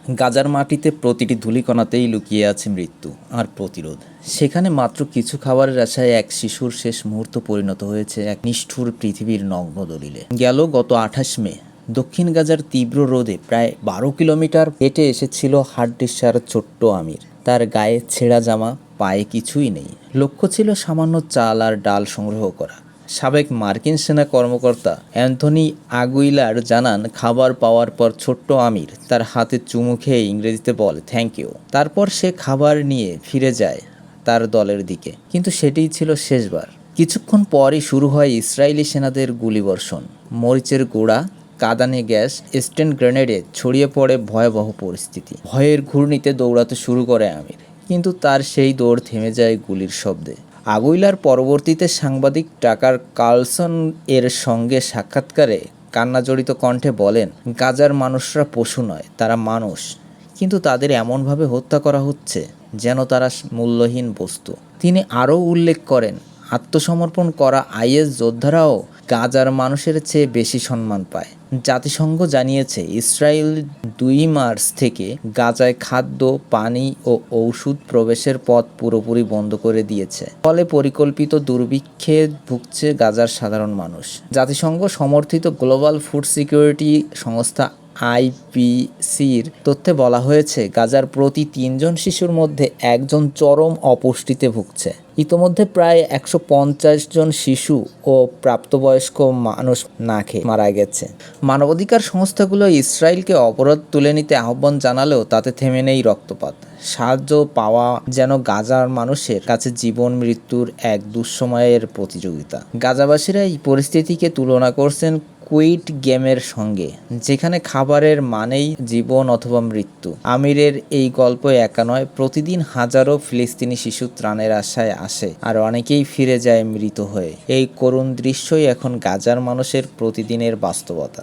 গাজার মাটিতে প্রতিটি ধূলিকণাতেই লুকিয়ে আছে মৃত্যু আর প্রতিরোধ। সেখানে মাত্র কিছু খাবারের আশায় এক শিশুর শেষ মুহূর্ত পরিণত হয়েছে এক নিষ্ঠুর পৃথিবীর নগ্ন দলিলে। গত 28 মে দক্ষিণ গাজার তীব্র রোদে প্রায় 12 কিলোমিটার হেঁটে এসেছিল হাড্ডিসার ছোট্ট আমির। তার গায়ে ছেঁড়া জামা, পায়ে কিছুই নেই। লক্ষ্য ছিল সামান্য চাল আর ডাল সংগ্রহ করা। সাবেক মার্কিন সেনা কর্মকর্তা অ্যান্থনি আগুইলার জানান, খাবার পাওয়ার পর ছোট্ট আমির তার হাতে চুমু খেয়ে ইংরেজিতে বলে থ্যাংক ইউ। তারপর সে খাবার নিয়ে ফিরে যায় তার দলের দিকে, কিন্তু সেটিই ছিল শেষবার। কিছুক্ষণ পরই শুরু হয় ইসরায়েলি সেনাদের গুলিবর্ষণ। মরিচের গুঁড়া, কাঁদানে গ্যাস, স্ট্যান্ড গ্রেনেডে ছড়িয়ে পড়ে ভয়াবহ পরিস্থিতি। ভয়ের ঘূর্ণিতে দৌড়াতে শুরু করে আমির, কিন্তু তার সেই দৌড় থেমে যায় গুলির শব্দে। আগুইলার পরবর্তীতে সাংবাদিক টাকার কার্লসন এর সঙ্গে সাক্ষাৎকারে কান্নাজড়িত কণ্ঠে বলেন, গাজার মানুষরা পশু নয়, তারা মানুষ, কিন্তু তাদের এমনভাবে হত্যা করা হচ্ছে যেন তারা মূল্যহীন বস্তু। তিনি আরও উল্লেখ করেন, আত্মসমর্পণ করা আইএস যোদ্ধারাও গাজার মানুষের চেয়ে বেশি সম্মান পায়। জাতিসংঘ জানিয়েছে, ইসরায়েল 2 মার্চ থেকে গাজায় খাদ্য, পানি ও ওষুধ প্রবেশের পথ পুরোপুরি বন্ধ করে দিয়েছে। ফলে পরিকল্পিত দুর্ভিক্ষে ভুগছে গাজার সাধারণ মানুষ। জাতিসংঘ সমর্থিত গ্লোবাল ফুড সিকিউরিটি সংস্থা আইপিসির তথ্যে বলা হয়েছে, গাজার প্রতি 3জন শিশুর মধ্যে একজন চরম অপুষ্টিতে ভুগছে। ইতোমধ্যে প্রায় 150 জন শিশু ও প্রাপ্তবয়স্ক মানুষ না খেয়ে মারা গেছে। মানবাধিকার সংস্থাগুলো ইসরায়েলকে অপরাধ তুলে নিতে আহ্বান জানালেও তাতে থেমে নেই রক্তপাত। সাহায্য পাওয়া যেন গাজার মানুষের কাছে জীবন মৃত্যুর এক দুঃসময়ের প্রতিযোগিতা। গাজাবাসীরা এই পরিস্থিতিকে তুলনা করছেন কুইট গেমের সঙ্গে, যেখানে খাবারের মানেই জীবন অথবা মৃত্যু। আমিরের এই গল্প একা নয়, প্রতিদিন হাজারো ফিলিস্তিনি শিশু ত্রাণের আশায় আসে, আর অনেকেই ফিরে যায় মৃত হয়ে। এই করুণ দৃশ্যই এখন গাজার মানুষের প্রতিদিনের বাস্তবতা।